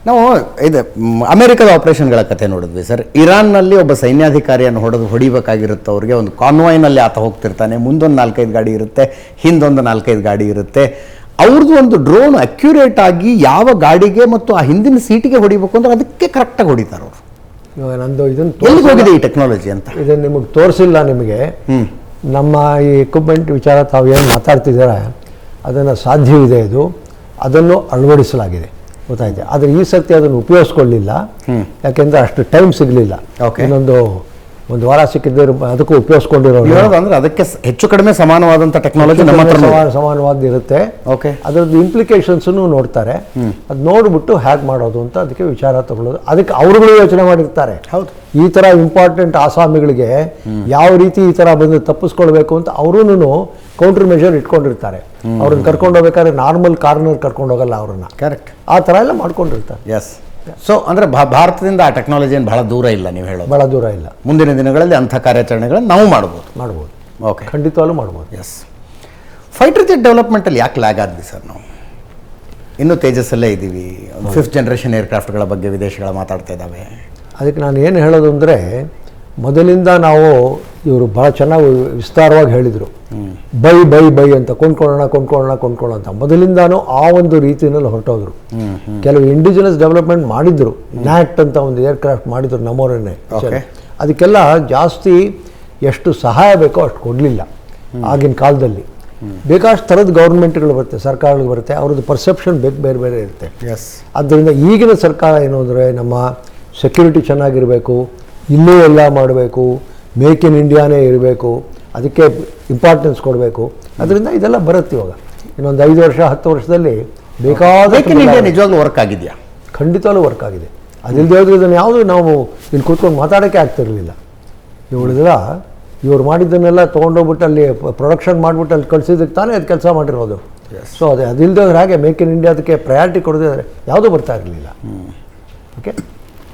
ನಾವು ಇದು ಅಮೆರಿಕದ ಆಪರೇಷನ್ಗಳ ಕಥೆ ನೋಡಿದ್ವಿ ಸರ್. ಇರಾನ್ನಲ್ಲಿ ಒಬ್ಬ ಸೈನ್ಯಾಧಿಕಾರಿಯನ್ನು ಹೊಡಿಬೇಕಾಗಿರುತ್ತೆ. ಅವ್ರಿಗೆ ಒಂದು ಕಾನ್ವಾಯ್ನಲ್ಲಿ ಆತ ಹೋಗ್ತಿರ್ತಾನೆ, ಮುಂದೊಂದು 4-5 ಗಾಡಿ ಇರುತ್ತೆ, ಹಿಂದೊಂದು 4-5 ಗಾಡಿ ಇರುತ್ತೆ. ಅವ್ರದ್ದು ಒಂದು ಡ್ರೋನ್ ಅಕ್ಯುರೇಟ್ ಆಗಿ ಯಾವ ಗಾಡಿಗೆ ಮತ್ತು ಆ ಹಿಂದಿನ ಸೀಟಿಗೆ ಹೊಡಿಬೇಕು ಅಂದ್ರೆ ಅದಕ್ಕೆ ಕರೆಕ್ಟಾಗಿ ಹೊಡಿತಾರೆ ಅವರು. ಇವಾಗ ನಂದು ಇದನ್ನು ಎಲ್ಲಿ ಹೋಗಿದೆ ಈ ಟೆಕ್ನಾಲಜಿ ಅಂತ ಇದನ್ನು ನಿಮಗೆ ತೋರಿಸಿಲ್ಲ. ನಿಮಗೆ ನಮ್ಮ ಈ ಎಕ್ವಿಪ್ಮೆಂಟ್ ವಿಚಾರ ತಾವು ಏನು ಮಾತಾಡ್ತಿದ್ದೀರಾ ಅದನ್ನು ಸಾಧ್ಯವಿದೆ, ಅದನ್ನು ಅಳವಡಿಸಲಾಗಿದೆ, ಗೊತ್ತಾಯ್ತು. ಆದರೆ ಈ ಸರ್ತಿ ಅದನ್ನು ಉಪಯೋಗಿಸ್ಕೊಳ್ಳಿಲ್ಲ, ಯಾಕೆಂದರೆ ಅಷ್ಟು ಟೈಮ್ ಸಿಗಲಿಲ್ಲ. ಒಂದು ವಾರ ಸಿಕ್ಕಿದ್ದರೆ ಅದಕ್ಕೂ ಉಪಯೋಗಿಸ್ಕೊಂಡಿರೋದು ಅಂದರೆ ಅದಕ್ಕೆ ಹೆಚ್ಚು ಕಡಿಮೆ ಸಮಾನವಾದಂಥ ಟೆಕ್ನಾಲಜಿ ನಮ್ಮ ಹತ್ರ ಸಮಾನವಾದ ಇರುತ್ತೆ. ಓಕೆ, ಅದರದ್ದು ಇಂಪ್ಲಿಕೇಶನ್ಸನ್ನು ನೋಡ್ತಾರೆ. ಅದು ನೋಡಿಬಿಟ್ಟು ಹ್ಯಾಕ್ ಮಾಡೋದು ಅಂತ ಅದಕ್ಕೆ ವಿಚಾರ ತಗೊಳ್ಳೋದು. ಅದಕ್ಕೆ ಅವರುಗಳು ಯೋಚನೆ ಮಾಡಿರ್ತಾರೆ. ಹೌದು, ಈ ಥರ ಇಂಪಾರ್ಟೆಂಟ್ ಆಸಾಮಿಗಳಿಗೆ ಯಾವ ರೀತಿ ಈ ಥರ ಬಂದು ತಪ್ಪಿಸ್ಕೊಳ್ಬೇಕು ಅಂತ ಅವರೂ ಕೌಂಟರ್ ಮೆಷರ್ ಇಟ್ಕೊಂಡಿರ್ತಾರೆ. ಅವ್ರನ್ನ ಕರ್ಕೊಂಡು ಹೋಗ್ಬೇಕಾದ್ರೆ ನಾರ್ಮಲ್ ಕಾರ್ನರ್ ಕರ್ಕೊಂಡು ಹೋಗಲ್ಲ ಅವ್ರನ್ನ. ಕರೆಕ್ಟ್, ಆ ಥರ ಎಲ್ಲ ಮಾಡ್ಕೊಂಡಿರ್ತಾರೆ. ಎಸ್. ಸೊ ಅಂದರೆ ಭಾರತದಿಂದ ಆ ಟೆಕ್ನಾಲಜಿ ಏನು ಬಹಳ ದೂರ ಇಲ್ಲ, ನೀವು ಹೇಳೋದು ಭಾಳ ದೂರ ಇಲ್ಲ. ಮುಂದಿನ ದಿನಗಳಲ್ಲಿ ಅಂಥ ಕಾರ್ಯಾಚರಣೆಗಳನ್ನು ನಾವು ಮಾಡ್ಬೋದು. ಓಕೆ, ಖಂಡಿತವಾಗ್ಲೂ ಮಾಡ್ಬೋದು. ಎಸ್. ಫೈಟರ್ ಜೆಟ್ ಡೆವಲಪ್ಮೆಂಟಲ್ಲಿ ಯಾಕೆ ಲ್ಯಾಗ್ ಆದ್ವಿ ಸರ್ ನಾವು? ಇನ್ನೂ ತೇಜಸ್ಸಲ್ಲೇ ಇದ್ದೀವಿ. 5th ಜನರೇಷನ್ ಏರ್ಕ್ರಾಫ್ಟ್ಗಳ ಬಗ್ಗೆ ವಿದೇಶಗಳ ಮಾತಾಡ್ತಾ ಇದ್ದಾವೆ. ಅದಕ್ಕೆ ನಾನು ಏನು ಹೇಳೋದು ಅಂದರೆ, ಮೊದಲಿಂದ ನಾವು ಇವರು ಭಾಳ ಚೆನ್ನಾಗಿ ವಿಸ್ತಾರವಾಗಿ ಹೇಳಿದರು, ಬೈ ಅಂತ ಕೊಂಡ್ಕೊಳ್ಳೋಣ ಅಂತ. ಮೊದಲಿಂದಾನು ಆ ಒಂದು ರೀತಿಯಲ್ಲಿ ಹೊರಟೋದ್ರು. ಕೆಲವು ಇಂಡಿಜಿನಸ್ ಡೆವಲಪ್ಮೆಂಟ್ ಮಾಡಿದ್ರು, ನ್ಯಾಟ್ ಅಂತ ಒಂದು ಏರ್ಕ್ರಾಫ್ಟ್ ಮಾಡಿದ್ರು ನಮ್ಮವರನ್ನೇ. ಅದಕ್ಕೆಲ್ಲ ಜಾಸ್ತಿ ಎಷ್ಟು ಸಹಾಯ ಬೇಕೋ ಅಷ್ಟು ಕೊಡಲಿಲ್ಲ ಆಗಿನ ಕಾಲದಲ್ಲಿ. ಬೇಕಾದಷ್ಟು ಥರದ ಗೌರ್ಮೆಂಟ್ಗಳು ಬರುತ್ತೆ, ಸರ್ಕಾರಗಳು ಬರುತ್ತೆ, ಅವ್ರದ್ದು ಪರ್ಸೆಪ್ಷನ್ ಬೇರೆ ಇರುತ್ತೆ. ಆದ್ದರಿಂದ ಈಗಿನ ಸರ್ಕಾರ ಏನು ಅಂದರೆ, ನಮ್ಮ ಸೆಕ್ಯೂರಿಟಿ ಚೆನ್ನಾಗಿರಬೇಕು, ಇಲ್ಲೂ ಎಲ್ಲ ಮಾಡಬೇಕು, ಮೇಕ್ ಇನ್ ಇಂಡಿಯಾನೇ ಇರಬೇಕು, ಅದಕ್ಕೆ ಇಂಪಾರ್ಟೆನ್ಸ್ ಕೊಡಬೇಕು. ಅದರಿಂದ ಇದೆಲ್ಲ ಬರುತ್ತೆ. ಇವಾಗ ಇನ್ನೊಂದು 5 ವರ್ಷ 10 ವರ್ಷದಲ್ಲಿ ಬೇಕಾದ ನಿಜವಾಗ್ಲೂ ವರ್ಕ್ ಆಗಿದೆಯಾ? ಖಂಡಿತವಾಗ್ಲೂ ವರ್ಕ್ ಆಗಿದೆ. ಅದಿಲ್ಲದೆ ಹೋದ್ರೆ ಇದನ್ನು ಯಾವುದು ನಾವು ಇಲ್ಲಿ ಕೂತ್ಕೊಂಡು ಮಾತಾಡೋಕ್ಕೆ ಆಗ್ತಿರಲಿಲ್ಲ. ಇವ್ರು ಮಾಡಿದ್ದನ್ನೆಲ್ಲ ತೊಗೊಂಡೋಗ್ಬಿಟ್ಟು ಅಲ್ಲಿ ಪ್ರೊಡಕ್ಷನ್ ಮಾಡಿಬಿಟ್ಟು ಅಲ್ಲಿ ಕಳಿಸಿದ್ದಕ್ಕೆ ತಾನೇ ಅದು ಕೆಲಸ ಮಾಡಿರೋದು. ಸೊ ಅದಿಲ್ಲದೆ ಹೋದ್ರೆ ಹಾಗೆ ಮೇಕ್ ಇನ್ ಇಂಡಿಯಾ ಅದಕ್ಕೆ ಪ್ರಯಾರಿಟಿ ಕೊಡೋದಾದರೆ ಯಾವುದೂ ಬರ್ತಾ ಇರಲಿಲ್ಲ. ಓಕೆ.